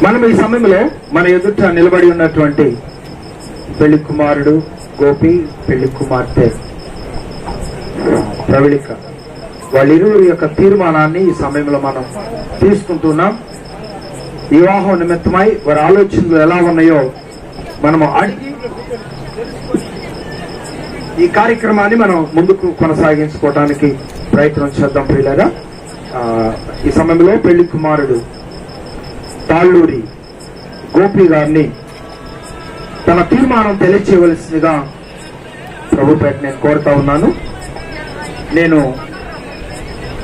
మనం ఈ సమయంలో మన ఎదుట నిలబడి ఉన్నటువంటి పెళ్లి కుమారుడు గోపి, పెళ్లి కుమార్తె ప్రవళిక, వాళ్ళిరువురి యొక్క తీర్మానాన్ని ఈ సమయంలో మనం తీసుకుంటున్నాం. వివాహం నిమిత్తమై వారి ఆలోచనలు ఎలా ఉన్నాయో మనము అడిగి ఈ కార్యక్రమాన్ని మనం ముందుకు కొనసాగించుకోవడానికి ప్రయత్నం చేద్దాం. ప్రియులారా, ఈ సమయంలో పెళ్లి కుమారుడు తాళ్ళూరి గోపి గారిని తన తీర్మానం తెలియచేయవలసిందిగా ప్రభుపేట నేను కోరుతా ఉన్నాను. నేను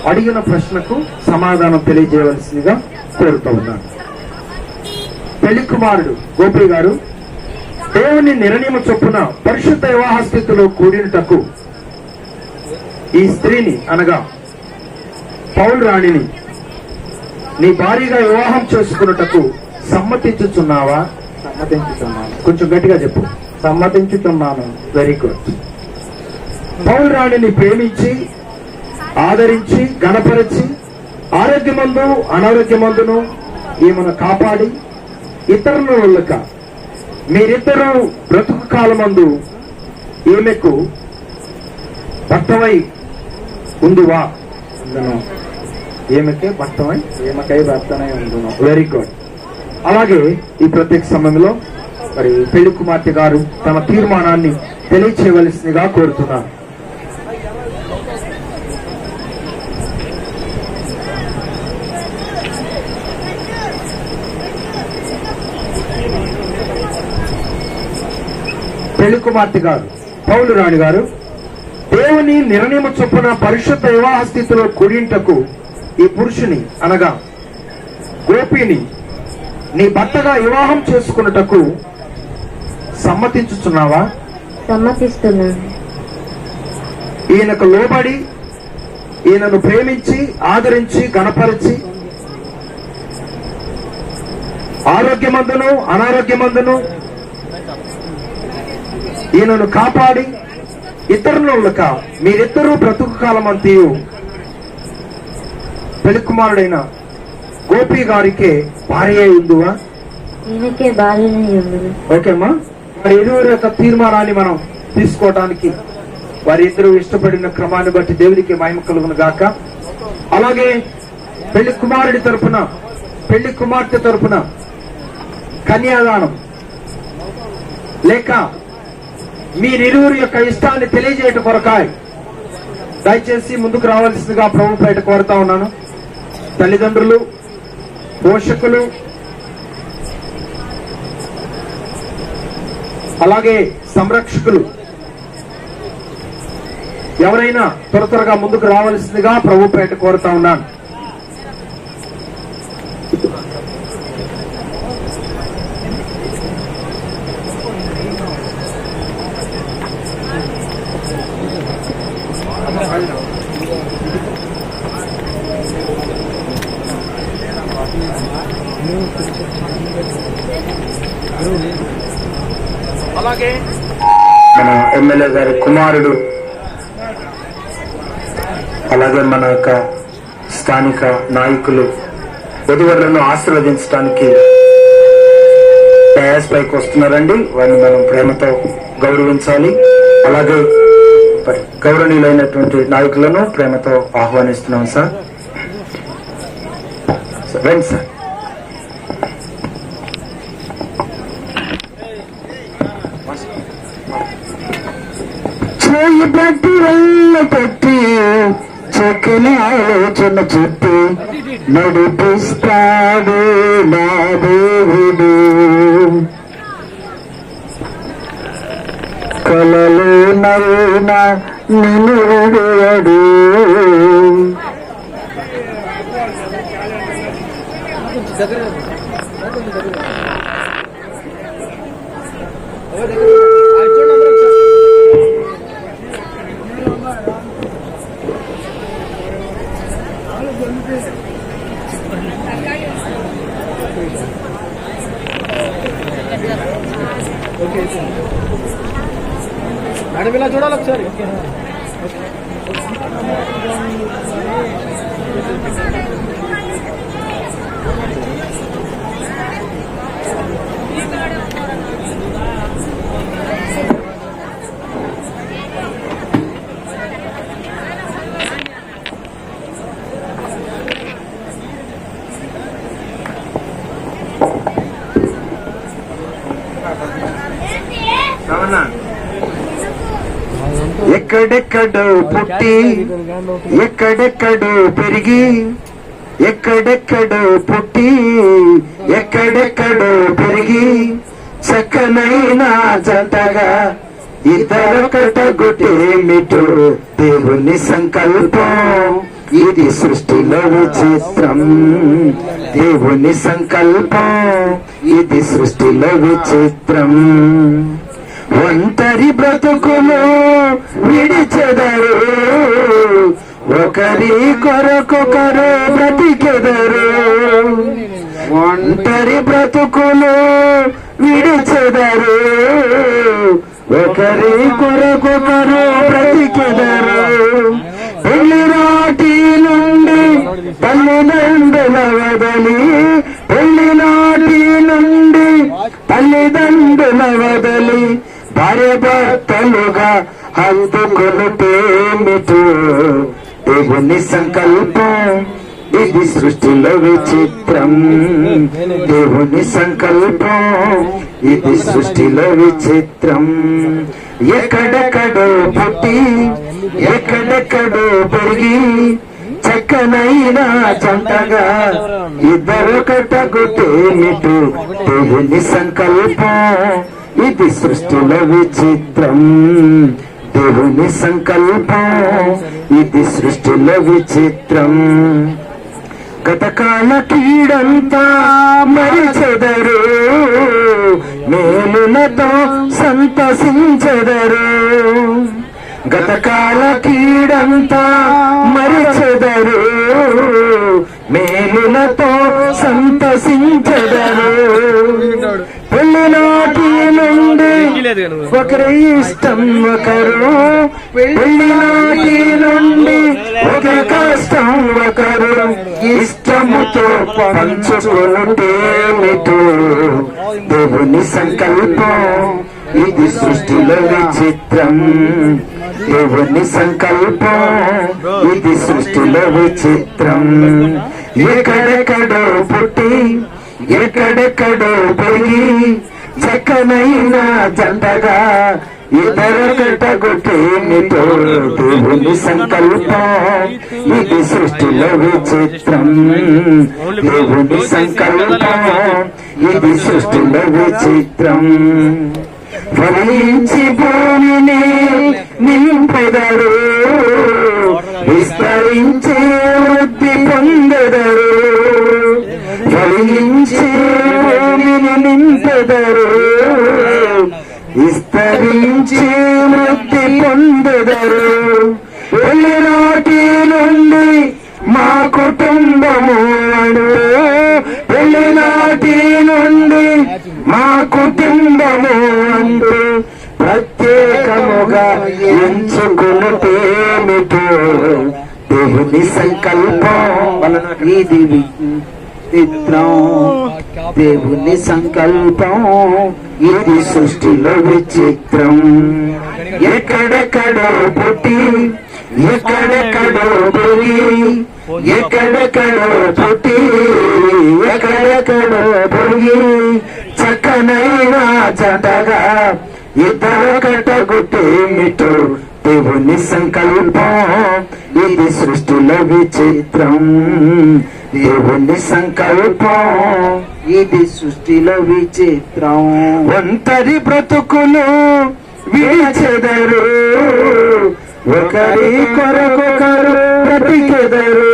అడిగిన ప్రశ్నకు సమాధానం తెలియజేయవలసిందిగా కోరుతా ఉన్నాను. పెళ్లి కుమారుడు గోపి గారు దేవుని నిర్ణయం చొప్పున పరిశుద్ధ వివాహ స్థితిలో కూడినటకు ఈ స్త్రీని అనగా పౌలు రాణిని నీ భార్యగా వివాహం చేసుకున్నటకు సమ్మతించుచున్నావా? సమ్మతించుతున్నాను. కొంచెం గట్టిగా చెప్పు. సమ్మతించుతున్నాను. Very good. పౌలు రాణిని ప్రేమించి ఆదరించి గణపరిచి ఆరోగ్యమందు అనారోగ్యమందును ఈమెను కాపాడి ఇతరుల వల్లక మీరిద్దరూ బ్రతుకు కాలమందు ఈమెకు భర్తవై ఉందువా? ఈమెకే భర్తమై ఈమెకై భర్తనై ఉండును. Very good. అలాగే ఈ ప్రత్యేక సమయంలో మరి పెళ్లి కుమార్తె గారు తమ తీర్మానాన్ని తెలియచేయవలసిందిగా కోరుతున్నారు. పెళ్లి కుమార్తె గారు పౌలు రాణి గారు దేవుని నిర్ణయం చొప్పున పరిశుద్ధ వివాహ స్థితిలో కూడింటకు ఈ పురుషుని అనగా గోపిని నీ భర్తగా వివాహం చేసుకున్నటకు సమ్మతించుచున్నావా? సమ్మతిస్తున్నాను. ఈయనకు లోబడి ఈయనను ప్రేమించి ఆదరించి గణపరిచి ఆరోగ్యమందును అనారోగ్యమందును ఈయనను కాపాడి ఇతరులక మీరిద్దరూ బ్రతుకు కాలమంతయు పెళ్లి కుమారుడైన గోపి గారికే భార్య ఉందువా? ఈయనకే భార్యనే ఉండును. ఓకేమ్మా. మరి ఇరువురి యొక్క తీర్మానాన్ని మనం తీసుకోవడానికి వారిద్దరూ ఇష్టపడిన క్రమాన్ని బట్టి దేవుడికి మహిమ కలుగును గాక. అలాగే పెళ్లి కుమారుడి తరపున పెళ్లి కుమార్తె తరపున కన్యాదానం లేక మీరిరువురి యొక్క ఇష్టాన్ని తెలియజేయటం కొరకాయ దయచేసి ముందుకు రావాల్సిందిగా ప్రభుపేట కోరుతా ఉన్నాను. తల్లిదండ్రులు, పోషకులు, అలాగే సంరక్షకులు ఎవరైనా త్వరగా ముందుకు రావాల్సిందిగా ప్రభుపేట కోరుతా ఉన్నాను. అలాగే మన ఎమ్మెల్యే గారి కుమారుడు, అలాగే మన యొక్క స్థానిక నాయకులు వధువరులను ఆశీర్వదించడానికి డయాస్ పైకి వస్తున్నారండి. వారిని మనం ప్రేమతో గౌరవించాలి. అలాగే గౌరవనీయులైనటువంటి నాయకులను ప్రేమతో ఆహ్వానిస్తున్నాం సార్. రండి సార్. చేయి పట్టి వెళ్ళ పెట్టి చక్కని ఆలోచన చెప్పి నడిపిస్తాడు నా దేవుడు. కలలో నవ్వున నిన్ను విడువడు. మేడం ఇలా చూడాలి ఒకసారి. ఎక్కడెక్కడో పుట్టి ఎక్కడెక్కడో పెరిగి ఎక్కడెక్కడో పుట్టి ఎక్కడెక్కడో పెరిగి చక్కనైన జంటగా ఇద్దరొకటొకటేమిటో దేవుని సంకల్పం ఇది సృష్టిలో విచిత్రం దేవుని సంకల్పం ఇది సృష్టిలో విచిత్రం ఒంటరి బ్రతుకులు విడిచెదరు ఒకరి కొరకొకరు బ్రతికెదరు ఒంటరి బ్రతుకులు విడిచెదరు ఒకరి కొరకొకరు బ్రతికెదరు పెళ్లి నాటి నుండి తల్లిదండ్రుల వదలి పెళ్లి నాటి నుండి తల్లిదండ్రుల వదలి భార్య భర్తలుగా హత్తుకొనుటేమిటో దేవుని సంకల్పం ఇది సృష్టిలో విచిత్రం దేవుని సంకల్పం ఇది సృష్టిలో విచిత్రం ఎక్కడెక్కడో పుట్టి ఎక్కడెక్కడో పెరిగి చక్కనైన జంటగా ఇద్దరొకటొకటేమిటో దేవుని సంకల్పం ఇది సృష్టిలో విచిత్రం దేవుని సంకల్పం ఇది సృష్టిలో విచిత్రం గతకాల కీడంతా మరిచెదరు మేలులతో సంతసించెదరు గతకాల కీడంతా మరిచెదరు మేలులతో సంతసించెదరు పెళ్లి నాటి నుండి ఒకరి ఇష్టం ఒకరు పెళ్లి నాటి నుండి ఒక కష్టం ఒకరు ఇష్టముతో పంచుకొనుటేమిటో దేవుని సంకల్పం ఇది సృష్టిలో విచిత్రం దేవుని సంకల్పం ఇది సృష్టిలో విచిత్రం ఎక్కడెక్కడో పుట్టి ఎక్కడెక్కడో పెరిగి చక్కనైన జంటగా ఇద్దరొకటొకటేమిటో దేవుని సంకల్పం ఇది సృష్టిలో విచిత్రం దేవుని సంకల్పం ఇది సృష్టిలో విచిత్రం ఫలించి భూమిని నింపెదరు విస్తరించి వృద్ధి పొందెదరు ఫలించి భూమిని నింపెదరు విస్తరించి వృద్ధి పొందెదరు పెళ్లి నాటి నుండి మా కుటుంబము పెళ్లి నాటి నుండి మా కుటుంబము అంటూ ప్రత్యేకముగా ఎంచుకున్నటేమిటో దేవుని సంకల్పం ఇది విచిత్రం దేవుని సంకల్పం ఇది సృష్టిలో విచిత్రం ఎక్కడెక్కడో పుట్టి ఎక్కడెక్కడో పెరిగి ఎక్కడెక్కడో పుట్టి ఎక్కడెక్కడో పెరిగి చక్కనైన జంటగా ఇద్దరొకటొకటేమిటో దేవుని సంకల్పం ఇది సృష్టిలో విచిత్రం దేవుని సంకల్పం ఇది సృష్టిలో విచిత్రం ఒంటరి బ్రతుకులు విడిచెదరు ఒకరి కొరకొకరు బ్రతికెదరు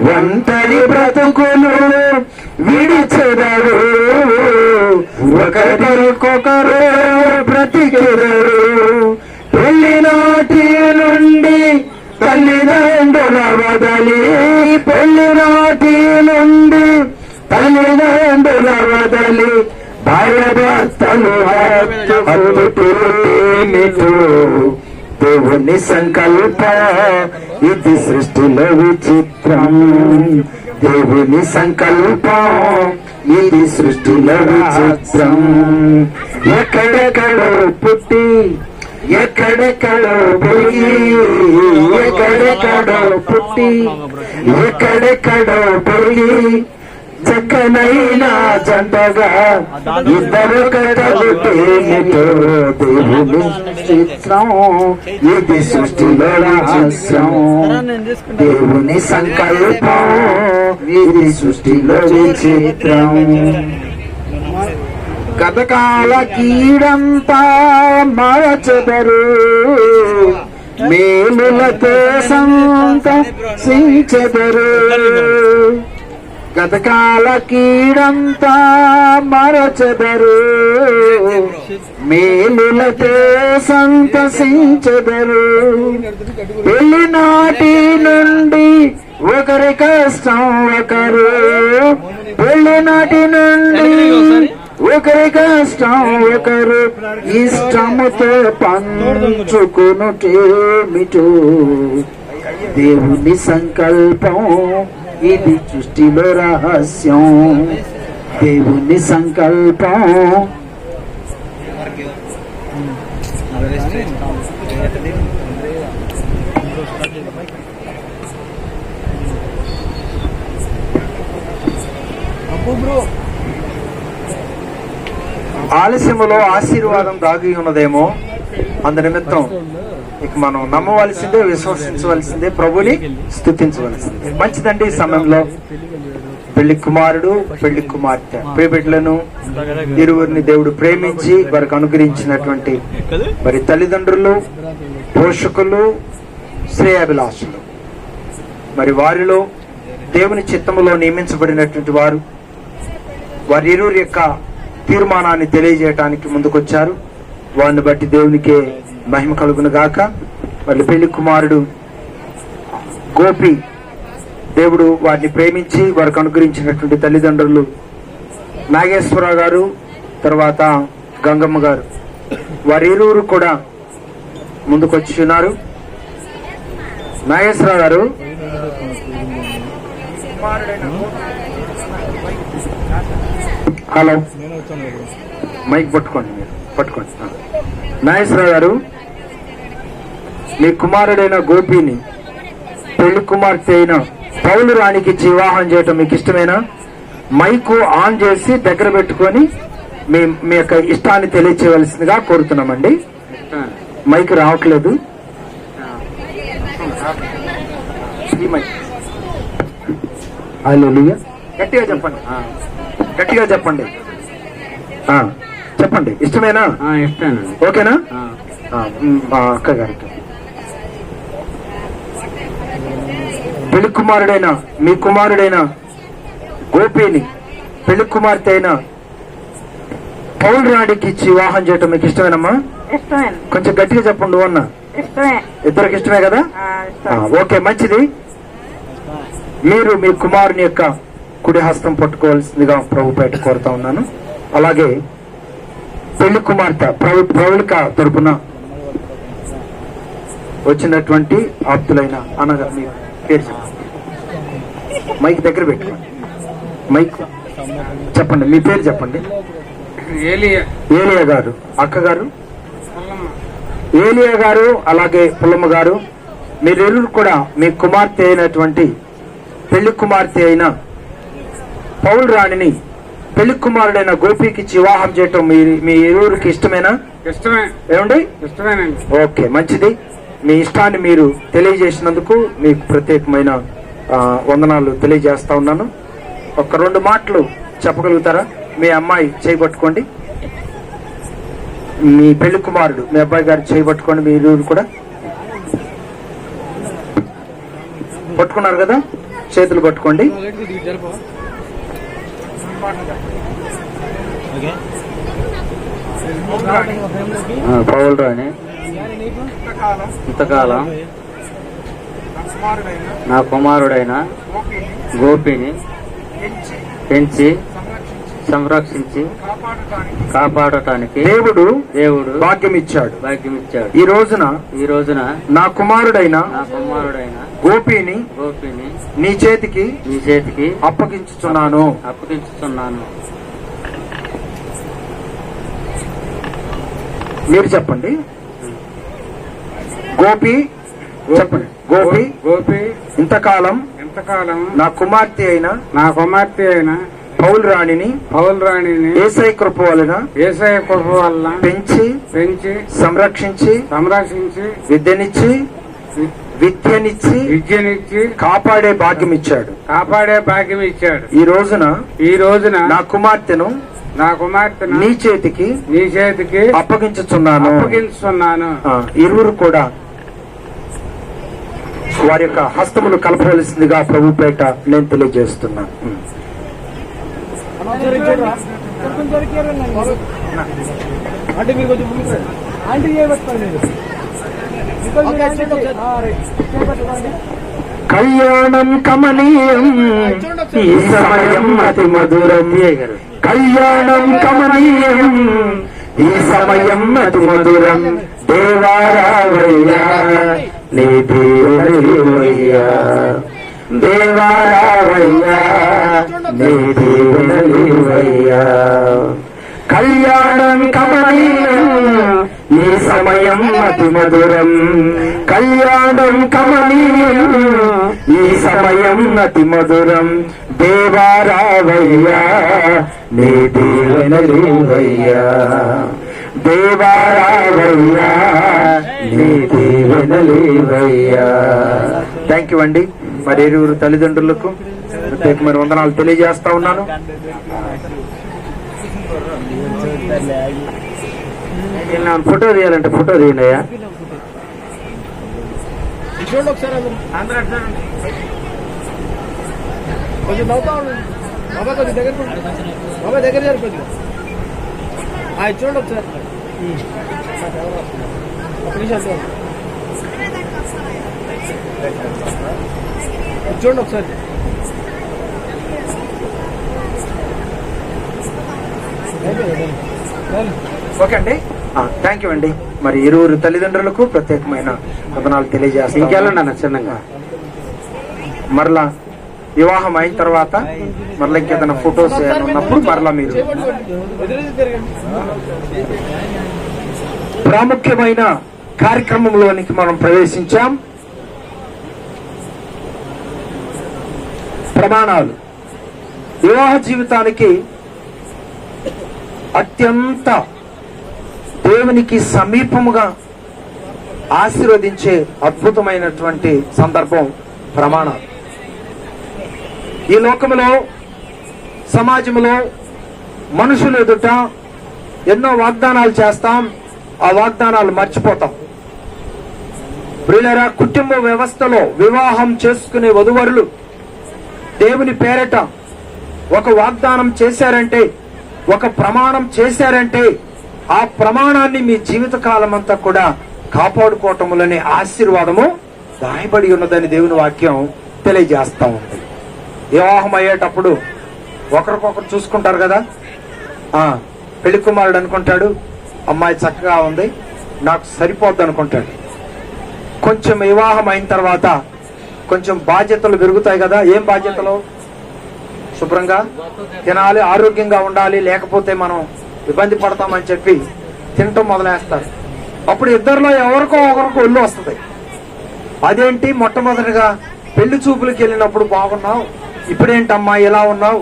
ఒంటరి బ్రతుకులు విడిచెదరు ఒకరికొకరు బ్రతికెదరు పెళ్లి నాటి నుండి తల్లిదండ్రుల వదలి పెళ్లి నాటి నుండి తల్లిదండ్రుల వదలి భార్య భర్తలు హత్తుకొనుటేమిటో దేవుని సంకల్పం ఇది సృష్టిలో విచిత్రం దేవుని సంకల్పం ఇది సృష్టిలో విచిత్రం ఎక్కడెక్కడో పుట్టి ఎక్కడెక్కడో పెరిగి ఎక్కడెక్కడో పుట్టి ఎక్కడెక్కడో పెరిగి చక్కనైన జంటగా ఇద్దరు కటగుటేమిటో దేవుని చిత్రం, ఇది సృష్టిలో రహస్యం. దేవుని సంకల్పం, ఇది సృష్టిలో విచిత్రం. గతకాల కీడంతా మరచెదరు, మేలులతో సంతసించెదరు. గతకాల కీడంతా మరచెదరు, మేలులతో సంతసించెదరు. పెళ్లినాటి నుండి ఒకరి కష్టం ఒకరు, పెళ్లినాటి నుండి ఒకరి కష్టం ఒకరు, ఇష్టముతో పంచుకునుటేమిటో దేవుని సంకల్పం, ఇది సృష్టిలో రహస్యం. దేవుని సంకల్పం. ఆలస్యములో ఆశీర్వాదం దాగి ఉన్నదేమో, అందు నిమిత్తం ఇక మనం నమ్మవలసిందే, విశ్వసించవలసిందే, ప్రభుని స్తుతించవలసిందే. మంచిదండి. ఈ సమయంలో పెళ్లి కుమారుడు పెళ్లి కుమార్తె ప్రియబిడ్డలను ఇరువురిని దేవుడు ప్రేమించి వారికి అనుగ్రహించినటువంటి మరి తల్లిదండ్రులు, పోషకులు, శ్రేయాభిలాషులు, మరి వారిలో దేవుని చిత్తములో నియమించబడినటువంటి వారు వారి ఇరువురి యొక్క తీర్మానాన్ని తెలియజేయటానికి ముందుకొచ్చారు. వారిని బట్టి దేవునికే మహిమ కలుగును గాక. మళ్ళీ పెళ్లి కుమారుడు గోపి, దేవుడు వారిని ప్రేమించి వారికి అనుగ్రహించినటువంటి తల్లిదండ్రులు నాగేశ్వరరావు గారు, తర్వాత గంగమ్మ గారు, వారి ఇరువురు కూడా ముందుకొచ్చి ఉన్నారు. నాగేశ్వరరావు గారు, హలో, మైక్ పట్టుకోండి, మీరు పట్టుకోండి. నాగేశ్వరరావు గారు, మీ కుమారుడైన గోపిని పెళ్లి కుమార్తె అయిన పౌలు రాణికి ఇచ్చి వివాహం చేయటం మీకు ఇష్టమేనా? మైకు ఆన్ చేసి దగ్గర పెట్టుకొని మీ యొక్క ఇష్టాన్ని తెలియచేయవలసిందిగా కోరుతున్నామండి. మైక్ రావట్లేదు. హల్లెలూయా. గట్టిగా చెప్పండి, గట్టిగా చెప్పండి. చెప్పండి, ఇష్టమేనా? ఓకేనా? అక్క గారికి పెళ్లి కుమారుడైన మీ కుమారుడైన గోపిని పెళ్లి కుమార్తె అయిన పౌలు రాణికి ఇచ్చి వివాహం చేయటం మీకు ఇష్టమేనమ్మా? కొంచెం గట్టిగా చెప్పండి అన్న. ఇద్దరికి ఇష్టమే కదా? ఓకే, మంచిది. మీరు మీ కుమారుని యొక్క కుడి హస్తం పట్టుకోవాల్సిందిగా ప్రభుపేట కోరుతా ఉన్నాను. అలాగే పెళ్లి కుమార్తె ప్రవళిక తరపున వచ్చినటువంటి ఆప్తులైన అనగా మీ పేరు మైక్ దగ్గర పెట్టుకోండి. మైక్ చెప్పండి, మీ పేరు చెప్పండి. ఏలియా గారు, అక్క గారు ఏలియా గారు, అలాగే పుల్లమ్మ గారు, మీరెరువురు కూడా మీ కుమార్తె అయినటువంటి పెళ్లి కుమార్తె అయిన పౌలు రాణిని పెళ్లి కుమారుడైన గోపికి వివాహం చేయటం మీ ఇరువురికి ఇష్టమేనా? ఇష్టమే. ఏమండి? ఇష్టమేనండి. ఓకే, మంచిది. మీ ఇష్టాన్ని మీరు తెలియజేసినందుకు మీకు ప్రత్యేకమైన వందనాలు తెలియజేస్తా ఉన్నాను. ఒక 2 మాటలు చెప్పగలుగుతారా? మీ అమ్మాయి చేయబట్టుకోండి, మీ పెళ్లి కుమారుడు మీ అబ్బాయి గారు చేయబట్టుకోండి. మీ ఇరువురు కూడా పట్టుకున్నారు కదా, చేతులు పట్టుకోండి. పౌలు రాణి ఇంతకాలం నా కుమారుడైన గోపిని పెంచి సంరక్షించి కాపాడటానికి దేవుడు భాగ్యం ఇచ్చాడు. ఈ రోజున నా కుమారుడైన గోపిని నీ చేతికి అప్పగించుచున్నాను. మీరు చెప్పండి. గోపి చెప్పండి. గోపి ఇంతకాలం నా కుమార్తె అయిన పౌలు రాణిని యేసయ్య కృప వలన పెంచి సంరక్షించి విద్యనిచ్చి కాపాడే భాగ్యం ఇచ్చాడు. ఈ రోజున నా కుమార్తెను నీ చేతికి అప్పగించుచున్నాను. ఇరువురు కూడా వారి యొక్క హస్తములు కలపవలసిందిగా ప్రభుపేట నేను తెలియజేస్తున్నాను. కళ్యాణం కమనీయం ఈ సమయం అతి మధురం. కళ్యాణం కమనీయం ఈ సమయం అతి మధురం. దేవారావయ్యా నీ దీవెనలివయ్యా, దేవారావయ్యా నీ దీవెనలివయ్యా. కళ్యాణం కమనీయం ఈ సమయం అతి మధురం. కళ్యాణం కమనీయం ఈ సమయం అతి మధురం. దేవారావయ్యా నీ దీవెనలివయ్యా, దేవారావయ్యా నీ దీవెనలివయ్యా. థ్యాంక్ యూ అండి. మరి ఇరువురు తల్లిదండ్రులకు ప్రత్యేకమైన వందనాలు తెలియజేస్తా ఉన్నాను. ఫోటో తీయాలంటే ఫోటో తీయండి అయ్యా. చూడండి ఒకసారి. చూడండి ఒకసారి. ఓకే అండి, థ్యాంక్ యూ అండి. మరి ఇరువురు తల్లిదండ్రులకు ప్రత్యేకమైన వందనాలు తెలియజేస్తాను. ఇంకెళ్ళండి అన్న చిన్నగా. మరలా వివాహం అయిన తర్వాత మరలా ఇంకేదైనా ఫొటోస్ ఉన్నప్పుడు మరలా మీరు ప్రాముఖ్యమైన కార్యక్రమంలోనికి మనం ప్రవేశించాం. ప్రమాణాలు వివాహ జీవితానికి అత్యంత దేవునికి సమీపముగా ఆశీర్వదించే అద్భుతమైనటువంటి సందర్భం ప్రమాణాలు. ఈ లోకములో సమాజంలో మనుషుల ఎదుట ఎన్నో వాగ్దానాలు చేస్తాం, ఆ వాగ్దానాలు మర్చిపోతాం. ప్రియులారా, కుటుంబ వ్యవస్థలో వివాహం చేసుకునే వధూవరులు దేవుని పేరట ఒక వాగ్దానం చేశారంటే, ఒక ప్రమాణం చేశారంటే, ఆ ప్రమాణాన్ని మీ జీవిత కాలం అంతా కూడా కాపాడుకోవటంలోనే ఆశీర్వాదము దాయబడి ఉన్నదని దేవుని వాక్యం తెలియజేస్తా ఉంది. వివాహం అయ్యేటప్పుడు ఒకరికొకరు చూసుకుంటారు కదా. పెళ్లి కుమారుడు అనుకుంటాడు, అమ్మాయి చక్కగా ఉంది, నాకు సరిపోద్ది అనుకుంటాడు. కొంచెం వివాహం అయిన తర్వాత కొంచెం బాధ్యతలు పెరుగుతాయి కదా. ఏం బాధ్యతలు? శుభ్రంగా తినాలి, ఆరోగ్యంగా ఉండాలి, లేకపోతే మనం ఇబ్బంది పడతామని చెప్పి తినటం మొదలేస్తారు. అప్పుడు ఇద్దరిలో ఎవరికో ఒకరికి ఒళ్ళు వస్తుంది. అదేంటి, మొట్టమొదటిగా పెళ్లి చూపులకు వెళ్ళినప్పుడు బాగున్నావు, ఇప్పుడేంటమ్మా ఇలా ఉన్నావు,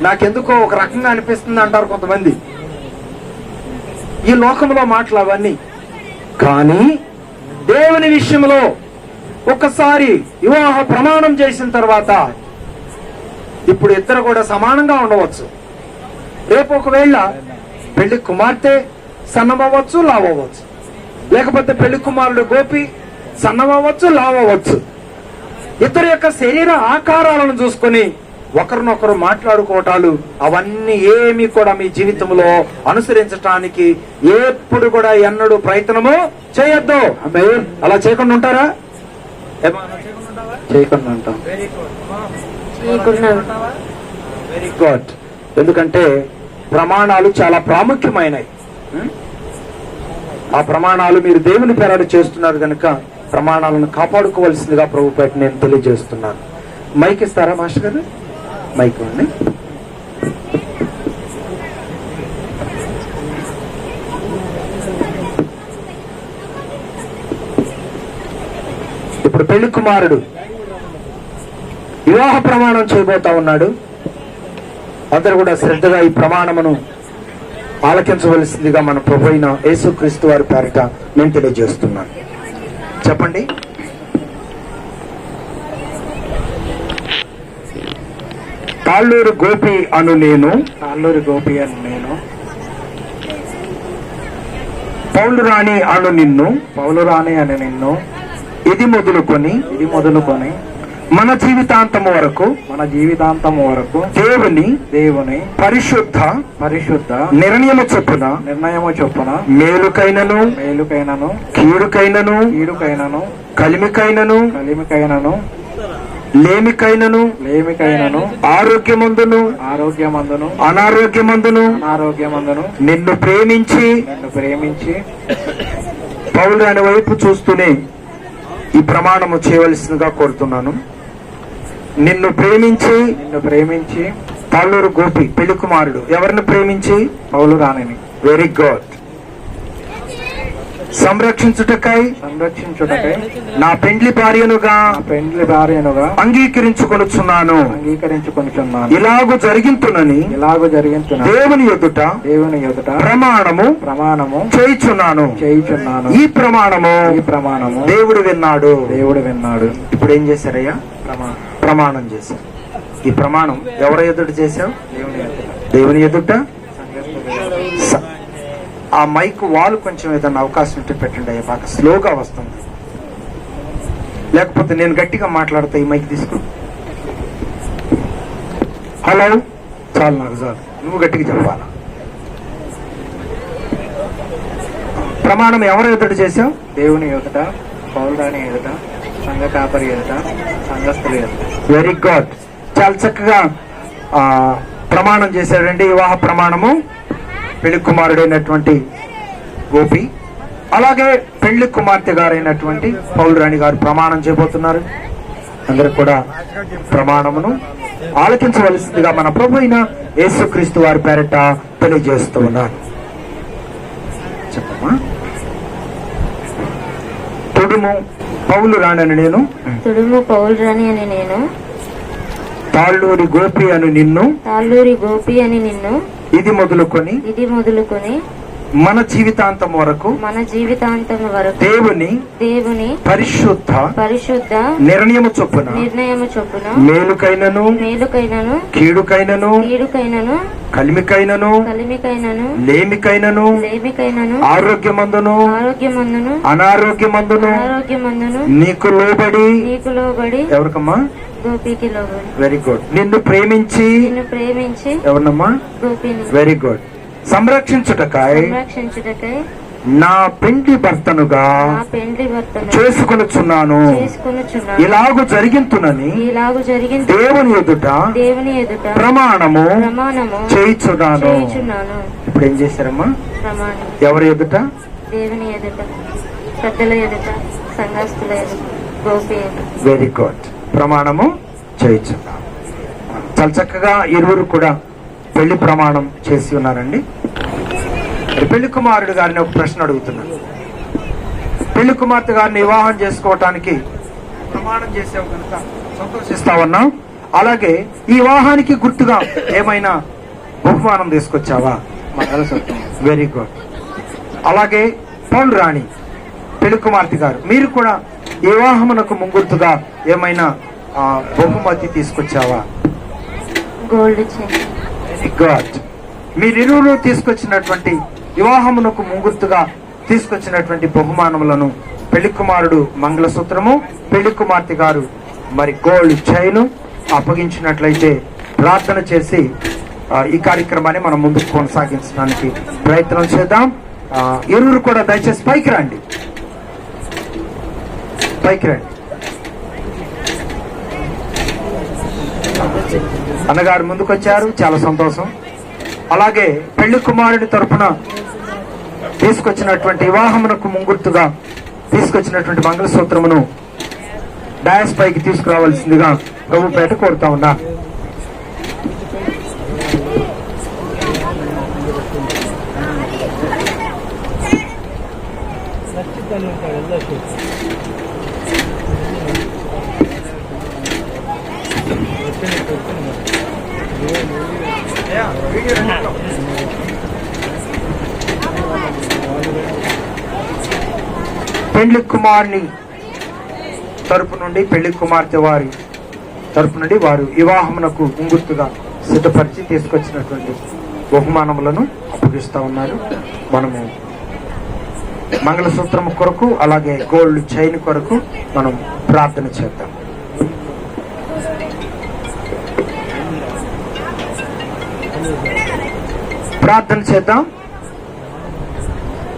నాకెందుకో ఒక రకంగా అనిపిస్తుంది అంటారు కొంతమంది. ఈ లోకంలో మాటలు అవన్నీ. కానీ దేవుని విషయంలో ఒక్కసారి వివాహ ప్రమాణం చేసిన తర్వాత ఇప్పుడు ఇద్దరు కూడా సమానంగా ఉండవచ్చు. రేపు ఒకవేళ పెళ్లి కుమార్తె సన్నమవ్వచ్చు, లావవచ్చు, లేకపోతే పెళ్లి కుమారుడు గోపి సన్నమవ్వచ్చు, లావవచ్చు. ఇద్దరి యొక్క శరీర ఆకారాలను చూసుకొని ఒకరినొకరు మాట్లాడుకోవటాలు అవన్నీ ఏమీ కూడా మీ జీవితంలో అనుసరించటానికి ఎప్పుడు కూడా ఎన్నడూ ప్రయత్నము చేయొద్దు. అలా చేయకుండా ఉంటారా? చేయకుండా ఉంటాం. Very good. ఎందుకంటే ప్రమాణాలు చాలా ప్రాముఖ్యమైనవి. ఆ ప్రమాణాలు మీరు దేవుని పేరాట చేస్తున్నారు కనుక ప్రమాణాలను కాపాడుకోవాల్సిందిగా ప్రభుపేట నేను తెలియజేస్తున్నాను. మైక్ ఇస్తారా మాస్టర్ గారు? మైక్ అండి. ఇప్పుడు పెళ్లి కుమారుడు వివాహ ప్రమాణం చేయబోతా ఉన్నాడు. అందరూ కూడా శ్రద్ధగా ఈ ప్రమాణమును ఆలకించవలసిందిగా మన ప్రభు అయిన యేసుక్రీస్తు వారి పేరిట నేను తెలియజేస్తున్నాను. చెప్పండి. తాళ్ళూరు గోపి అను నేను పౌలురాణి అను నిన్ను ఇది మొదలుకొని మన జీవితాంతము వరకు దేవుని పరిశుద్ధ నిర్ణయము చొప్పున మేలుకైనను కీడుకైనను కలిమికైనను లేమికైనను ఆరోగ్యమందును అనారోగ్యమందును నిన్ను ప్రేమించి పౌలురాణి వైపు చూస్తూనే ఈ ప్రమాణము చేయవలసిందిగా కోరుతున్నాను. నిన్ను ప్రేమించి తాళ్ళూరు గోపి పెళ్లి కుమారుడు ఎవరిని ప్రేమించి? పౌలురాణిని. Very good. సంరక్షించుటకై నా పెండ్లి భార్యనుగా అంగీకరించుకొనుచున్నాను. ఇలాగు జరిగింతునని దేవుని ఎదుట ప్రమాణము చేయుచున్నాను. ఈ ప్రమాణము దేవుడు విన్నాడు. ఇప్పుడు ఏం చేశారయ్యా? ప్రమాణం చేశారు. ఈ ప్రమాణం ఎవరి ఎదుట చేశావు? దేవుని ఎదుట. ఆ మైక్ వాల్ కొంచెం ఏదైనా అవకాశం ఉంటే పెట్టండి అయ్యా, బాగా స్లోగా వస్తుంది. లేకపోతే నేను గట్టిగా మాట్లాడతా. ఈ మైక్ తీసుకో. హలో, చాలు, నాకు చాలు, నువ్వు గట్టిగా చెప్పాలా. ప్రమాణం ఎవరు ఎదుట చేశావు? దేవుని ఎదుట, పౌలురాణి ఎదుట, సంఘ కాపరి ఎదుట, సంఘస్థులు ఎదుట. Very good. చాలా చక్కగా ప్రమాణం చేశాడండి. వివాహ ప్రమాణము పెళ్లి కుమారుడైనటువంటి గోపి, అలాగే పెళ్లి కుమార్తె గారైనటువంటి పౌలురాణి గారు ప్రమాణం చేయబోతున్నారు. అందరూ కూడా ప్రమాణమును ఆలకించవలసిందిగా మన ప్రభు అయిన యేసుక్రీస్తు వారి పేరిట తెలియజేస్తూ ఉన్నారు. చెప్పమ్మా. తుడుము పౌలురాణి అని నేను తాళ్ళూరి గోపి అని నిన్ను ఇది మొదలుకొని మన జీవితాంతం వరకు దేవుని పరిశుద్ధ నిర్ణయము చొప్పున మేలుకైనను కీడుకైనను కలిమికైనను లేమికైనను ఆరోగ్యమందును అనారోగ్యమందును నీకు లోబడి. ఎవరికమ్మా? గోపికి లోబడి. Very good. నిన్ను ప్రేమించి ఎవరినమ్మా? Very good. సంరక్షించుటకై నా పెండ్లి భర్తనుగా చేసుకొనుచున్నాను. ఇలాగు జరిగింతునని దేవుని ఎదుట ప్రమాణము చేయుచున్నాను. ఇప్పుడు ఏం చేశారమ్మా? ఎవరి ఎదుట? దేవుని ఎదుట, పెద్దల ఎదుట, సంఘస్థుల ఎదుట, గోపి ఎదుట. Very good. ప్రమాణము చేయించున్నాం. చాలా చక్కగా ఇరువురు కూడా పెళ్లి ప్రమాణం చేసి ఉన్నారండి. పెళ్లి కుమారుడు గారిని ఒక ప్రశ్న అడుగుతున్నాను. పెళ్లి కుమార్తె గారిని వివాహం చేసుకోవటానికి ప్రమాణం చేసావు కనుక సంతోషిస్తావన్నావు. అలాగే ఈ వివాహానికి గుర్తుగా ఏమైనా బహుమానం తీసుకొచ్చావా? Very good. అలాగే పౌలురాణి పెళ్లి కుమార్తె గారు, మీరు కూడా వివాహమునకు ముంగుర్తుగా ఏమైనా బహుమతి తీసుకొచ్చావా? Gold chain. Very good. మీరిరువురు తీసుకొచ్చినటువంటి వివాహమునకు ముంగుర్తుగా తీసుకొచ్చినటువంటి బహుమానములను పెళ్లి కుమారుడు మంగళసూత్రము, పెళ్లి కుమార్తె గారు మరి గోల్డ్ చైన్ అప్పగించినట్లయితే ప్రార్థన చేసి ఈ కార్యక్రమాన్ని మనం ముందుకు కొనసాగించడానికి ప్రయత్నం చేద్దాం. ఇరువురు కూడా దయచేసి పైకి రండి. అన్నగారు ముందుకొచ్చారు, చాలా సంతోషం. అలాగే పెళ్లి కుమారుడి తరపున తీసుకొచ్చినటువంటి వివాహమునకు ముంగుర్తుగా తీసుకొచ్చినటువంటి మంగళసూత్రమును డయాస్ పైకి తీసుకురావాల్సిందిగా ప్రభుపేట కోరుతా ఉన్నా. పెళ్లి కుమారుని తరపు నుండి పెళ్లి కుమార్తె వారి తరపు నుండి వారు వివాహమునకు ముంగుర్తుగా సిద్ధపరిచి తీసుకొచ్చినటువంటి బహుమానములను అప్పగిస్తా ఉన్నారు. మనము మంగళసూత్రం కొరకు అలాగే గోల్డ్ చైన్ కొరకు మనం ప్రార్థన చేద్దాం. ప్రార్థన చేద్దాం.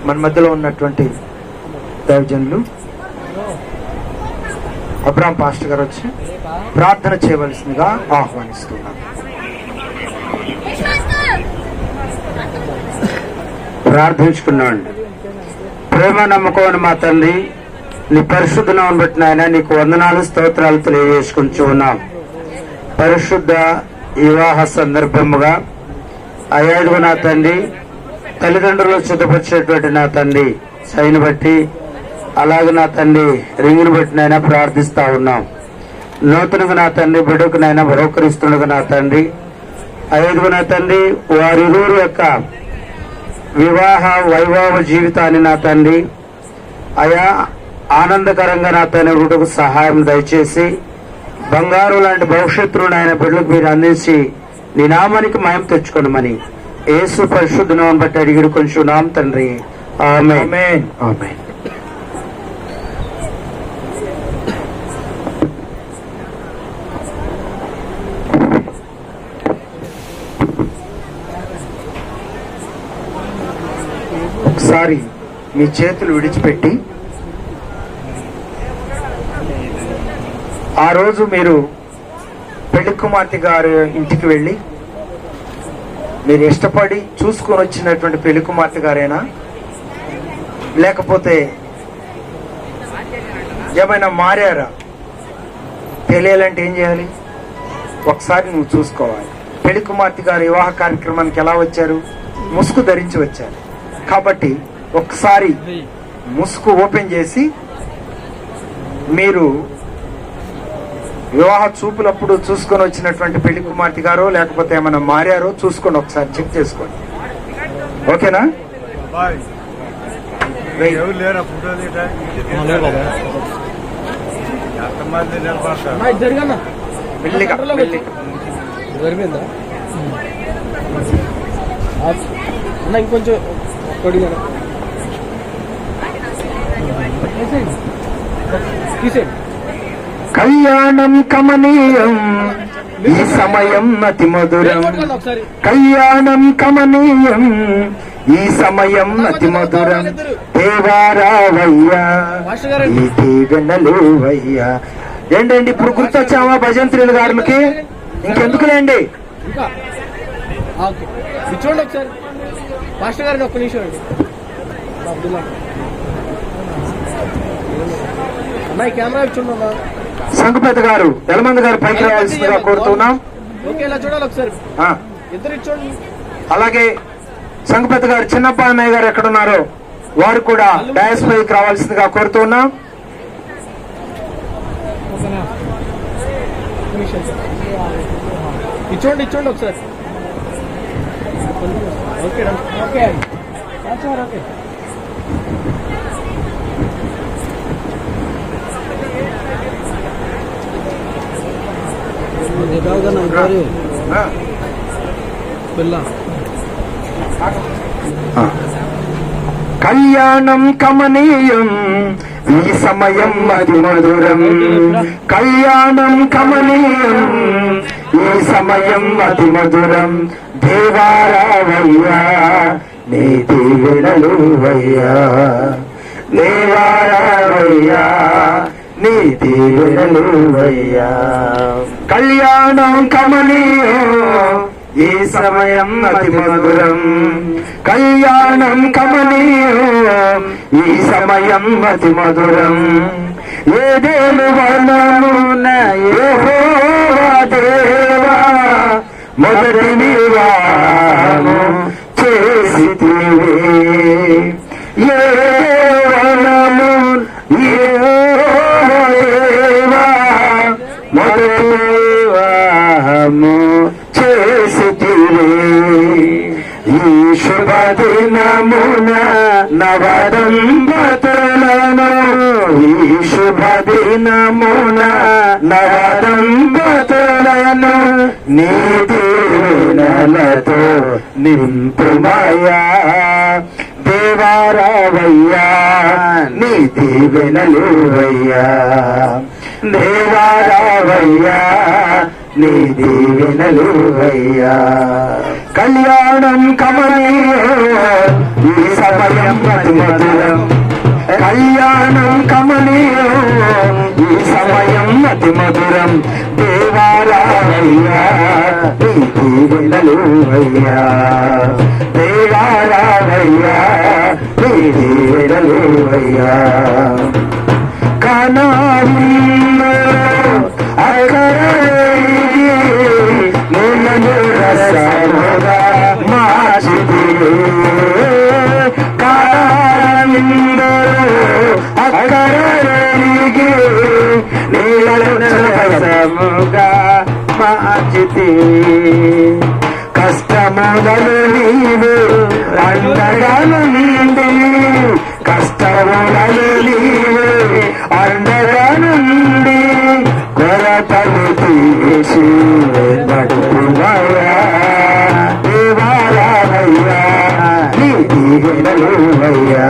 మన మధ్యలో ఉన్నటువంటి దైవజనులు అబ్రాం పాస్టర్ గారు వచ్చి ప్రార్థన చేయవలసిందిగా ఆహ్వానిస్తున్నాం. ప్రార్థించుకున్నాండి. ప్రేమ నమ్మకం మా తండ్రి, నీ పరిశుద్ధ నామమును బట్టి నాయన నీకు వందనాలు స్తోత్రాలు తెలియజేసుకుంటూ ఉన్నాం. పరిశుద్ధ వివాహ సందర్భముగా అయ్యాడుగు నా తండ్రి, తల్లిదండ్రులు సిద్ధపరిచేటువంటి నా తండ్రి సైని బట్టి అలాగే నా తండ్రి రింగును బట్టి నైనా ప్రార్థిస్తా ఉన్నాం. నూతనగా నా తండ్రి బిడ్డకు నైనా బహుకరిస్తుండగా నా తండ్రి అయ్యాడుగు నా తండ్రి వారిరువురు యొక్క వివాహ వైభవ జీవితాన్ని నా తండ్రి అయా ఆనందకరంగా నా తండ్రి సహాయం దయచేసి బంగారు లాంటి భవిష్యత్తును ఆయన బిడ్డలకు మీరు అందించి నీ నామానికి మహిమ తెచ్చుకోనమని యేసు పరిశుద్ధ నామమును బట్టి అడిగి కొంచెం తండ్రి. ఆమేన్. ఆమేన్. ఒకసారి మీ చేతులు విడిచిపెట్టి ఆ రోజు మీరు పెళ్లి కుమార్తె గారి ఇంటికి వెళ్ళి మీరు ఇష్టపడి చూసుకొని వచ్చినటువంటి పెళ్లి కుమార్తె గారేనా, లేకపోతే ఏమైనా మారారా తెలియాలంటే ఏం చేయాలి? ఒకసారి నువ్వు చూసుకోవాలి. పెళ్లి కుమార్తె గారు వివాహ కార్యక్రమానికి ఎలా వచ్చారు? ముసుగు ధరించి వచ్చారు. కాబట్టి ఒకసారి ముసుగు ఓపెన్ చేసి మీరు వివాహ చూపులప్పుడు చూసుకొని వచ్చినటువంటి పెళ్లి కుమార్తె గారో లేకపోతే ఏమైనా మారారో చూసుకోండి, ఒకసారి చెక్ చేసుకోండి. ఓకేనా? జరిగిందా ఇంకొంచెం కళ్యాణం కమనీయం ఈ సమయం అతి మధురం. కళ్యాణం కమనీయం ఈ సమయం అతి మధురం. దేవారావయ్యా ఈ తీగనలేవయ్యా. ఏంటండి ఇప్పుడు గుర్తొచ్చామా భజంత్రుల గారికి? ఇంకెందుకులేండి. చూడండి ఒకసారి పాస్టర్ గారిని ఒక్క నిమిషం అండి. అమ్మాయి కెమెరా చూడమ్మా. సంఘపేట గారు ఎలమంది గారు పైకి రావాల్సిందిగా కోరుతున్నాం. ఓకే, ఇలా చూడాలి ఒకసారి. ఇద్దరు చూడండి. అలాగే సంఘపేట గారు చిన్నప్ప అన్నయ్య గారు ఎక్కడున్నారో వారు కూడా డాయస్ పైకి రావాల్సిందిగా కోరుతున్నాం. ఇచ్చోండి ఇచ్చోండి ఒకసారి. Okay okay okay. కళ్యాణం కమనీయం ఈ సమయం అతి మధురం. కళ్యాణం కమనీయం ఈ సమయం అతి మధురం. దేవారావయ్యా నీ దీవెనలువయ్యా. దేవారావయ్యా నీ దీవెనలువయ్యా. కళ్యాణం కమనీయం ఈ సమయం అతి మధురం. కళ్యాణం కమనీయం ఈ సమయం అతి మధురం. ఏదేను వనమున యెహోవా దేవా మొదటి వివాహము చేసితివే. ఏ వనము యెహోవా దేవా మొదటి వివాహము చేసితివే. ఈ శుభదినమున నవదంపతులను ఈ శుభదినమున నవదంపతులను నీ దీవెనలతో నింపుమయ్యా దేవారావయ్యా నీ దీవెనలువయ్యా దేవారావయ్యా నీ దీవెనలువయ్యా కళ్యాణం కమనీయం ఈ సమయం అతి మధురం కళ్యాణం కమనీయం ఈ సమయం అతి మధురం దేవారావయ్యా నీ దీవెనలువయ్యా దేవారావయ్యా నీ దీవెనలువయ్యా కనావిలో అకరవేగి నిన్నను రసముగా మార్చితివి కనావిలో అకరవేగి నిన్నను రసముగా మార్చితివి కష్టములను నీవు అండగా నుండి కష్టములను నీవు అండగా నుండి కొరతలు తీసి నడుపువయ్యా దేవారావయ్యా నీ దీవెనలువయ్యా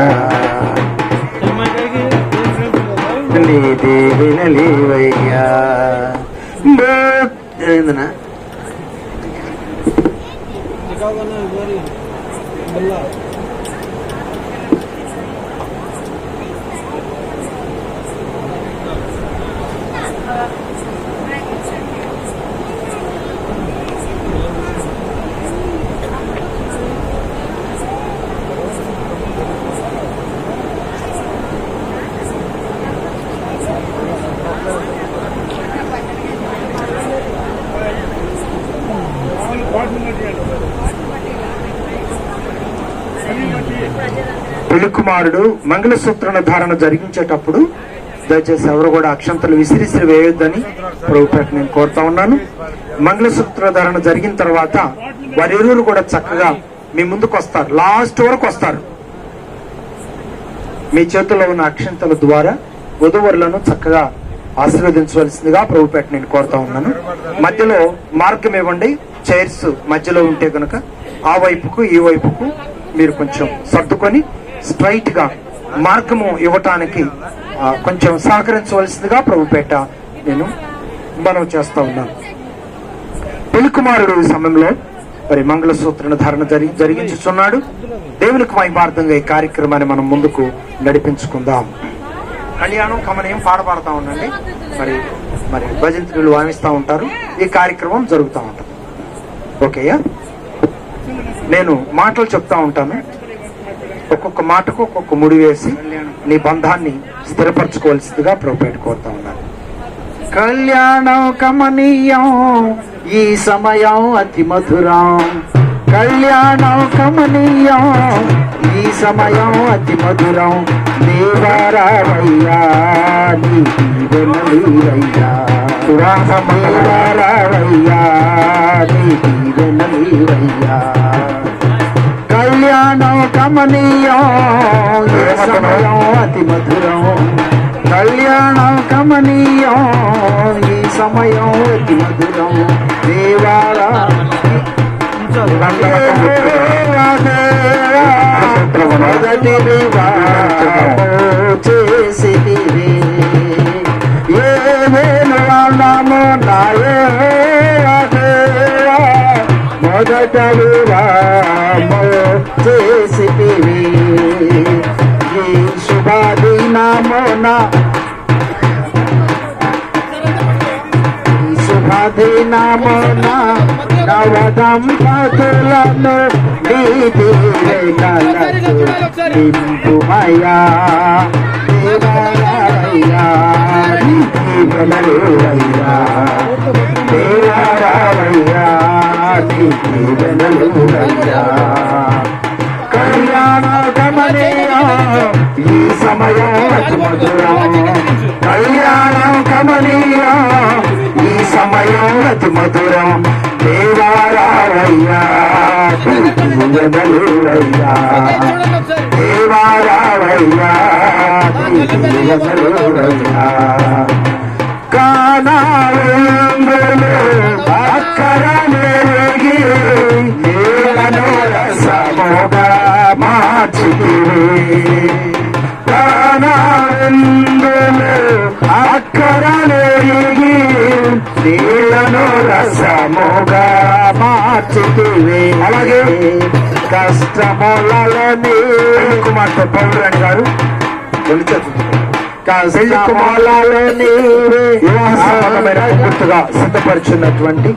నీ దీవెనలువయ్యా ఏందనా పెళ్లి కుమారుడు మంగళసూత్ర ధారణ జరిగించేటప్పుడు దయచేసి ఎవరు కూడా అక్షంతలు విసిరిసిరి వేయొద్దని ప్రభుపేట నేను కోరుతా ఉన్నాను. మంగళసూత్ర ధారణ జరిగిన తర్వాత వారిరువురు కూడా చక్కగా మీ ముందుకు వస్తారు, లాస్ట్ వరకు వస్తారు. మీ చేతుల్లో ఉన్న అక్షంతల ద్వారా వధువరులను చక్కగా ఆశీర్వదించవలసిందిగా ప్రభుపేట నేను కోరుతా ఉన్నాను. మధ్యలో మార్గం ఇవ్వండి, చైర్స్ మధ్యలో ఉంటే కనుక ఆ వైపుకు ఈ వైపుకు మీరు కొంచెం సర్దుకొని స్ట్రైట్ గా మార్గము ఇవ్వటానికి కొంచెం సహకరించవలసిందిగా ప్రభుపేట నేను మనవి చేస్తా ఉన్నాను. పెళ్లి కుమారుడు ఈ సమయంలో మరి మంగళసూత్ర ధారణ జరిగించుచున్నాడు. దేవునికి మహిమార్థంగా ఈ కార్యక్రమాన్ని మనం ముందుకు నడిపించుకుందాం. కళ్యాణం కమనీయం పాడతా ఉండండి. మరి భజంత్రులు వాయిస్తూ ఉంటారు, ఈ కార్యక్రమం జరుగుతూ ఉంటుంది. ఓకేయా, నేను మాటలు చెప్తా ఉంటాను, ఒక్కొక్క మాటకు ఒక్కొక్క ముడి వేసి నీ బంధాన్ని స్థిరపరచుకోవాల్సిందిగా ప్రభుపేట కోరుతా ఉన్నాను. కళ్యాణం కమనీయం ఈ సమయం అతి మధురం, కళ్యాణం కమనీయం ఈ సమయం అతి మధురం దేవారావయ్యా నీ దీవెనలీవయ్యా దేవారావయ్యా నీ దీవెనలీవయ్యా కళ్యాణం కమనీయం ఈ సమయం అతి మధురం, కళ్యాణం కమనీయం ఈ సమయం అతి మధురం దేవారా మొదటి చేసిదివి ఏమేను నామో నాయే మొదట వివాహము చేసిదివి ఈ శుభదినమున శుభదినమున నవదంపతులను నీ దీవెనలతో నింపుమయ్యా దేవారావయ్యా నీ దీవెనలువయ్యా దేవారావయ్యా నీ దీవెనలువయ్యా కళ్యాణ కమనీయం ఈ సమయం అతి మధురం, కళ్యాణం కమనీయం ఈ సమయం అతి మధురం దేవారావయ్యా దీవెనలువయ్యా. దేవా రావయ్యా, దీవెనలువయ్యా. కానాలందులో అక్కర మెరుగి నీలను రసముగా మార్చితివి. కానాలందులో అక్కర మెరుగి నీలను రసముగా మార్చితివి. అలాగే కష్టములని కుమార్తె పౌరురాణి గారు గుర్తుగా సిద్ధపరిచినటువంటి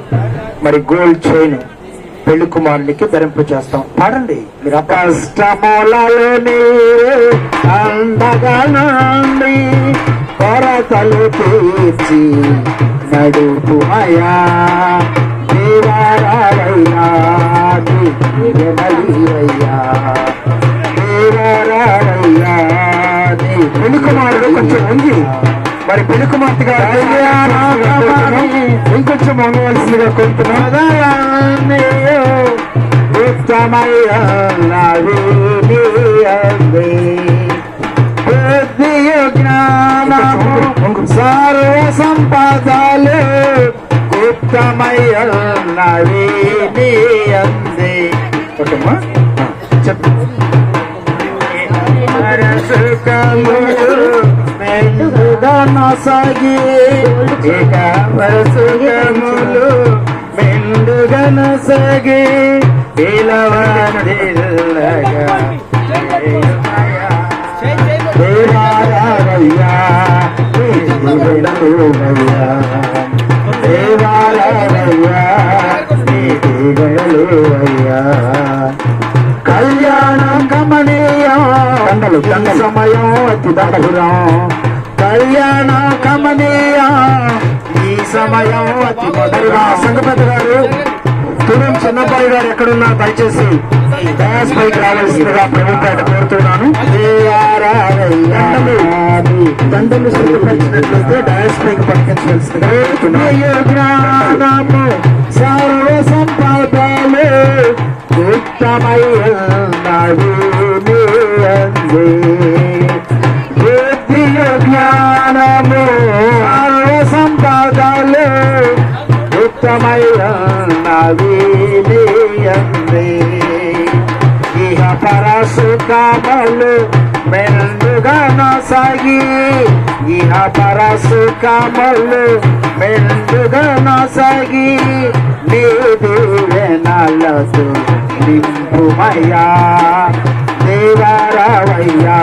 మరి గోల్డ్ చైన్ పెళ్లి కుమారునికి ధరింపు చేస్తాం. పాడండి మీరు. కష్టములని అందగనండి కొరతలు తీర్చి నడుపుమయా. దేవారావయ్యా, దీవెనలివయ్యా. దేవారావయ్యా, పెళ్లి కుమారుడు కొంచెం ఉంది. మరి పెళ్లి కుమార్తె గారు ఇంకొంచెం వంగవలసిందిగా కోరుతున్నాను. జ్ఞానము సర్వ సంపదలు గుప్తమయ్యన్నవి నీ అందే. ఓకేమ్మా, చెప్పు. నొసగి ఇక వరసుగములు మెండుగా నొసగి పిలవడిల్లగా. దేవాలయ్యా, దీవెనలువయ్యా. దేవాలయ్యా, దీవెనలువయ్యా. కళ్యాణం కమనీయం సమయం అతి మధురం. కళ్యాణ కమనీయం ఈ సమయం అతి మధురం. సంగపతి గారు, తురం చిన్నబ్బాయి గారు ఎక్కడున్నా దయచేసి డాన్స్ పైకి రావాల్సిందిగా ప్రభుత్వం కోరుతున్నాను. దండలు సిద్ధపరిచినట్లయితే డాన్స్ పైకి పట్టుకెళ్ళవలసిందిగా కోరుతున్నాను. సర్వ సంపదలు గుప్తమయ్యన్నవి నీ అందే. జ్ఞానము సర్వ సంపదలు గుప్తమయ్యన్నవి నీ అందే. ఇహ పరసుకామలు మెండుగా నొసగి. ఇహ పరసుకామలు మెండుగా నొసగి నీ దీవెనలతో నింపుమయ్యా. దేవారావయ్యా,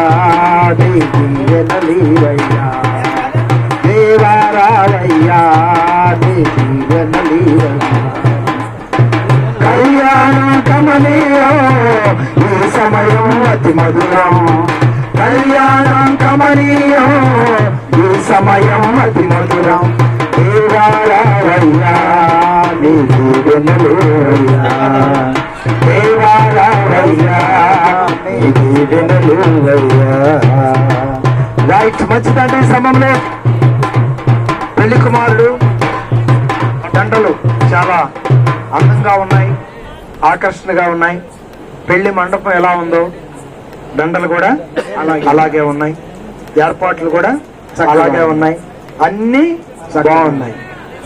దీవెనలివయ్యా. దేవారావయ్యా, దీవెనలివయ్యా. కళ్యాణం కమనీయం ఈ సమయం అతి మధురం. కళ్యాణం కమనీయం ఈ సమయం అతి మధురం. దేవారావయ్యా, నీ దీవెనలువయ్యా. దేవారావయ్యా, నీ దీవెనలువయ్యా. రైట్, మంచిదండి. సమయంలో పెళ్లి కుమారుడు దండలు చాలా అందంగా ఉన్నాయి, ఆకర్షణగా ఉన్నాయి. పెళ్లి మండపం ఎలా ఉందో దండలు కూడా అలాగే ఉన్నాయి. ఏర్పాట్లు కూడా అలాగే ఉన్నాయి. అన్ని బాగున్నాయి.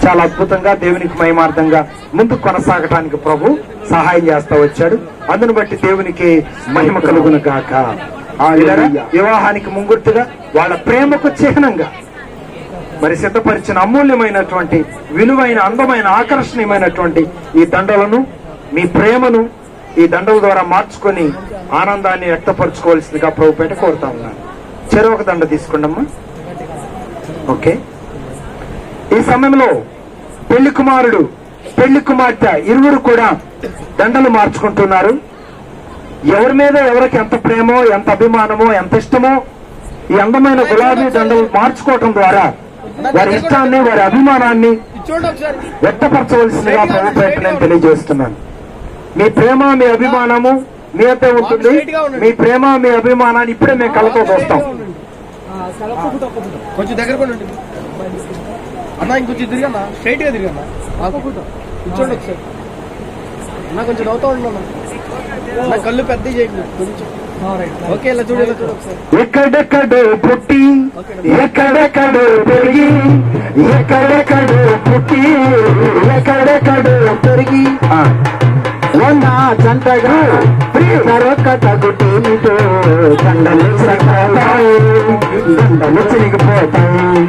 చాలా అద్భుతంగా దేవునికి మహిమార్థంగా ముందుకు కొనసాగటానికి ప్రభు సహాయం చేస్తా వచ్చాడు. అందును బట్టి దేవునికి మహిమ కలుగును గాక. వివాహానికి ముంగుర్తుగా వాళ్ళ ప్రేమకు చిహ్నంగా మరి సిద్ధపరిచిన అమూల్యమైనటువంటి విలువైన అందమైన ఆకర్షణీయమైనటువంటి ఈ దండలను, మీ ప్రేమను ఈ దండల ద్వారా మార్చుకొని ఆనందాన్ని వ్యక్తపరచుకోవాల్సిందిగా ప్రభుపేట కోరుతా ఉన్నాను. చెరొక దండ తీసుకోండమ్మా. ఓకే, ఈ సమయంలో పెళ్లి కుమారుడు పెళ్లి కుమార్తె ఇరువురు కూడా దండలు మార్చుకుంటున్నారు. ఎవరి మీద ఎవరికి ఎంత ప్రేమో, ఎంత అభిమానమో, ఎంత ఇష్టమో ఈ అందమైన గులాబీ దండలు మార్చుకోవటం ద్వారా వారి ఇష్టాన్ని, వారి అభిమానాన్ని వ్యక్తపరచవలసిందిగా ప్రభుపేట నేను తెలియజేస్తున్నాను. మీ ప్రేమ, మీ అభిమానము మీ అయితే ఉంటుంది. మీ ప్రేమ, మీ అభిమానాన్ని ఇప్పుడే మేము కళ్ళతో చూస్తాం. కొంచెం దగ్గర కూడా ఉంటుంది అన్న, ఇంకొంచెం తిరిగన్నా, స్ట్రైట్ గా తిరిగన్నా. కూర్చోండి ఒకసారి. నా కొంచెం నవ్వుతూ ఉన్నాను. నా కళ్ళు పెద్ద చేయండి కొంచెం. ఓకే, ఇలా చూడు, ఇలా చూడు ఒకసారి. ఎక్కడెక్కడో పుట్టి ఎక్కడెక్కడో పెరిగి ఎక్కడెక్కడో పుట్టి ఎక్కడెక్కడో పెరిగి ఉన్న జంటగా మరొకట గుట్టితో దండలు చిరిగిపోతాయి, దండలు చిరిగిపోతాయి,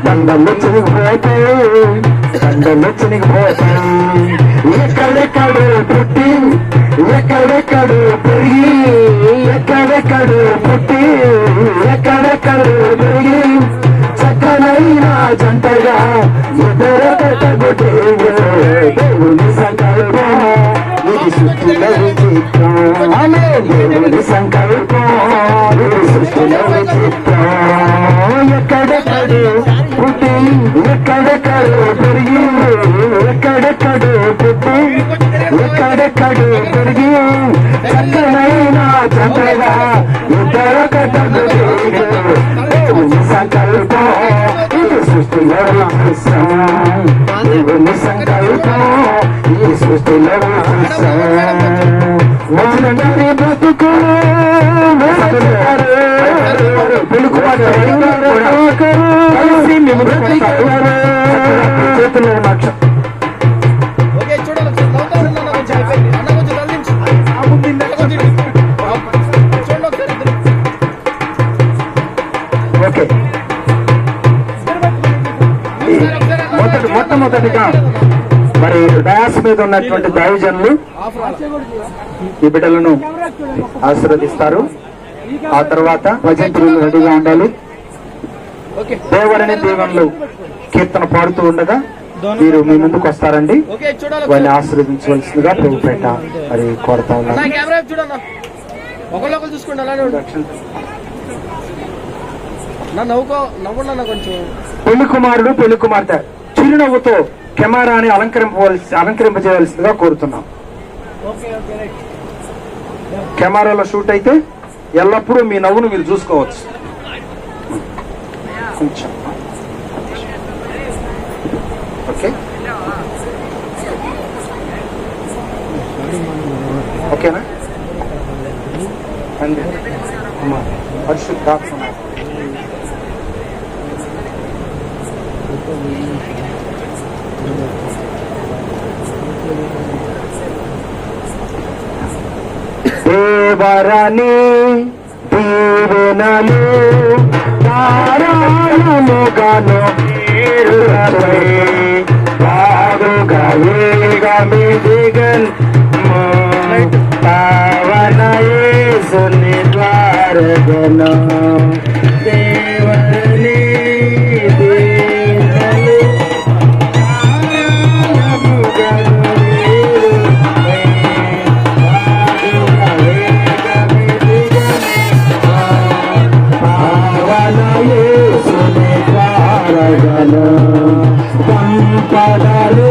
దండలు చిరిగిపోతాయి, దండలు చిరిగిపోతాయి. ఎక్కడెక్కడో పుట్టి ఎక్కడెక్కడో పెరిగి ఎక్కడెక్కడో పుట్టి ఎక్కడెక్కడో పెరిగి చక్కనైన జంటగా ఇద్దరొకట గుట్టితో దేవుని సంకల్పం ఇది సృష్టిలో విచిత్రం. దేవుని సంకల్పం ఇది సృష్టిలో విచిత్రం. ఎక్కడెక్కడో పుట్టి ఎక్కడెక్కడో పెరిగి ఎక్కడెక్కడో పుట్టి ఎక్కడెక్కడో పెరిగి చక్కనైన జంటగా ఇద్దరొకట గుట్టితో దేవుని సంకల్పం ఇది సృష్టిలో విచిత్రం. దేవుని సంకల్పం ఈ సృష్టిలో వానగారి బ్రతుకు కలిసి మేము చేతుల్లో నక్ష ఓకే, చూడాలి ఒకసారి. నవ్వుతూ ఉన్నాను కొంచెం. అయిపోయింది అన్న, కొంచెం తరలించు. కొంచెం చూడండి ఒకసారి ఇద్దరు. ఓకే. మొట్టమొదటిగా మరి డయాస్ మీద ఉన్నటువంటి దైవజనులు ఈ బిడ్డలను ఆశీర్వదిస్తారు. ఆ తర్వాత భజంతులు రెడీగా ఉండాలి. ఓకే, దేవరని దీవెనలు కీర్తన పాడుతూ ఉండగా మీరు మీ ముందుకు వస్తారండి. ఓకే, చూడాలి వారిని ఒకసారి. ఆశీర్వదించవలసిందిగా ప్రభుపేట మరి కోరుతా అన్న, ఉన్నాను. కెమెరా వైపు చూడన్నా. ఒకళ్ళొకరు చూసుకోండి, అలానే ఉండు. నా నవ్వున్నా కొంచెం. పెళ్లి కుమారుడు పెళ్లి కుమార్తె చిరునవ్వుతో కెమెరాని అలంకరింపజేయవలసిందిగా కోరుతున్నాం. Okay, okay, right. కెమెరాలో షూట్ అయితే ఎల్లప్పుడూ మీ నవ్వును మీరు చూసుకోవచ్చు. కొంచెం ఓకే, ఓకేనా అండి. అమ్మా పరిశుద్ధాత్మ దేవరని దీవెనలు ధారాళముగాను మీరులపై బాగుగా వేగమి దిగన్ పావన యేసుని ద్వారగను దేవరని దీవెనలు ధారాళముగాను మీరులపై సంపదలు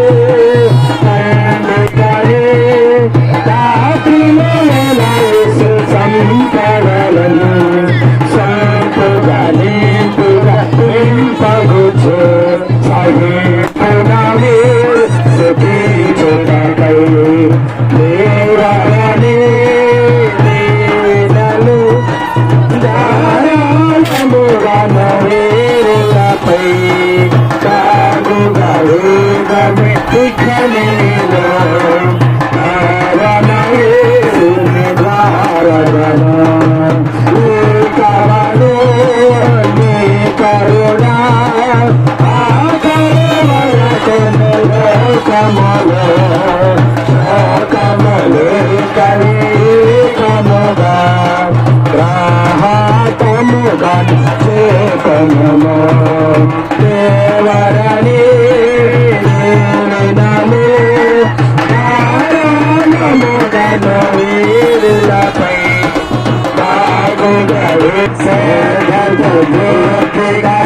సంపదలను సంపుగా నింపుగా నింపగుచు సహితునవి సుఖించుటకై దేవరని దీవెనలు ధారాళముగాను వీరులపై సాగుగా వేగమే శిఖనిలో పావన యేసుని ద్వారగను నీ కరుణ నీ కరుణ ఆకరవరకును లోకములో లోకములు కలీకముగా గ్రాహకముగా చేతనము దేవరని దీవెనలు ధారాళముగాను వీరులపై బాగుగా సేదగా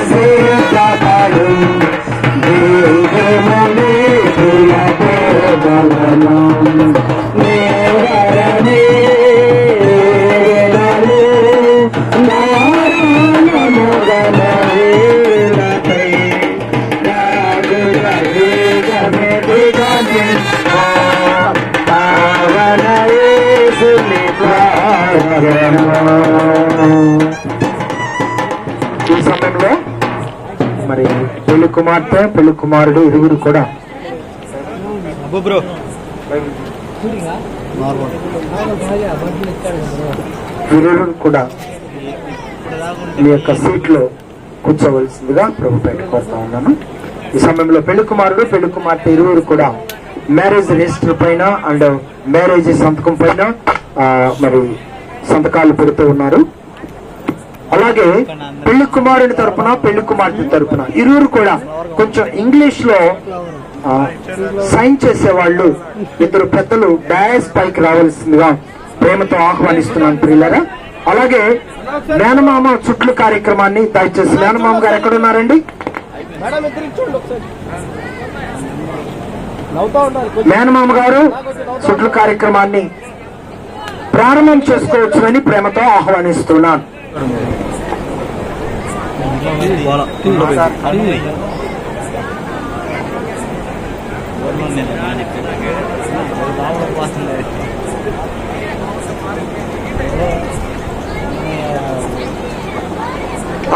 సిద్ధపడు దీవెనలు దేవలను దేవరని దీవెనలు ధారాళముగాను వీరులపై బాగుగా వేగమే దిగని కుమార్తె పెళ్లి కుమారుడు ఇరువురు కూడా ఇరువురు కూడా మీ యొక్క సీట్ లో కూర్చోవలసిందిగా ప్రభు పేట కోరుతా ఉన్నాను. ఈ సమయంలో పెళ్లి కుమారుడు పెళ్లి కుమార్తె ఇరువురు కూడా మ్యారేజ్ రిజిస్టర్ పైన అండ్ మ్యారేజ్ సంతకం పైన మరి సంతకాలు పెడుతూ ఉన్నారు. అలాగే పెళ్లి కుమారుని తరపున పెళ్లి కుమార్తె తరపున ఇరువురు కూడా కొంచెం ఇంగ్లీష్ లో సైన్ చేసేవాళ్ళు ఇద్దరు పెద్దలు డాయస్ పైకి రావాల్సిందిగా ప్రేమతో ఆహ్వానిస్తున్నాను ప్రియులారా. అలాగే మేనమామ చుట్లు కార్యక్రమాన్ని దయచేసి మేనమామ గారు ఎక్కడున్నారండి? మేనమామ గారు చుట్లు కార్యక్రమాన్ని ప్రారంభం చేసుకోవచ్చునని ప్రేమతో ఆహ్వానిస్తున్నాను.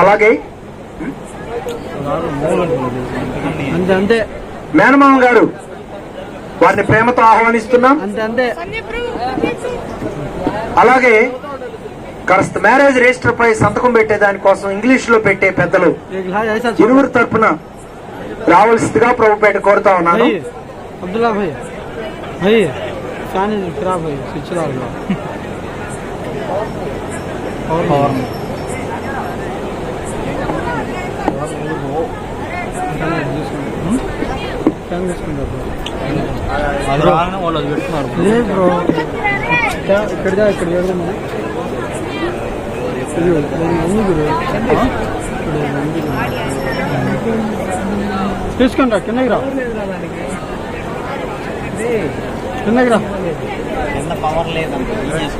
అలాగే అంతే మేనమామ గారు వారిని ప్రేమతో ఆహ్వానిస్తున్నాం. అంతే అలాగే కాస్త మ్యారేజ్ రిజిస్టర్ పై సంతకం పెట్టే దానికోసం ఇంగ్లీష్ లో పెట్టే పెద్దలు ఇరువురు తరపున రావాల్సిందిగా ప్రభుపేట కోరుతా ఉన్నాను. అబ్దుల్లా భాయ్ భాయ్ ఫ్యాన్ ఖరాబ్ భాయ్ స్విచ్ లాగా ఫ్యాన్ తీసుకుంటారు వాళ్ళు పెడుతున్నారు. లేదు బ్రో ఇక్కడ తీసుకుంటా కిందకి రా పవర్ లేదంటే రావట్లేదు.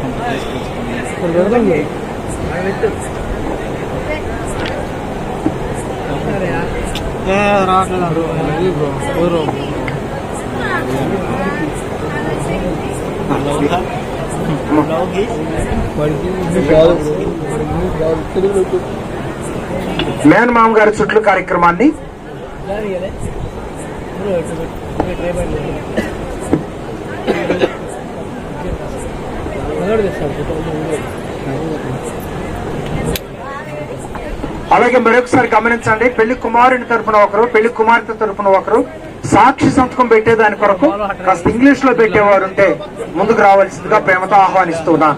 మేనమామ గారి చుట్లు కార్యక్రమాన్ని అలాగే మరొకసారి గమనించండి. పెళ్లి కుమారుని తరపున ఒకరు పెళ్లి కుమార్తె తరపున ఒకరు సాక్షి సంతకం పెట్టేదాని కొరకు కాస్త ఇంగ్లీష్ లో పెట్టేవారు ఉంటే ముందుకు రావాల్సిందిగా ప్రేమతో ఆహ్వానిస్తున్నా.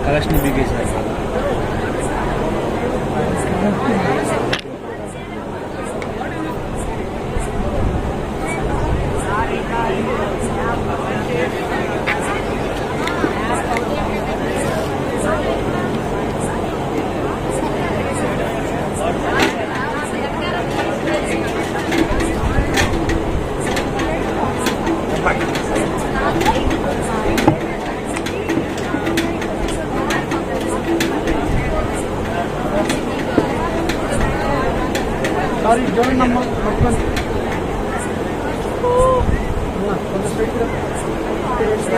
కలెక్షన్ బిగేసారు.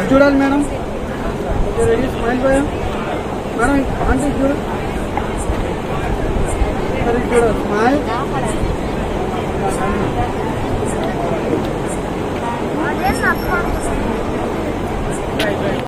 చూడాలి మేడం స్మైల్ పోయా మేడం అంటే చూడు చూడాలి స్మైల్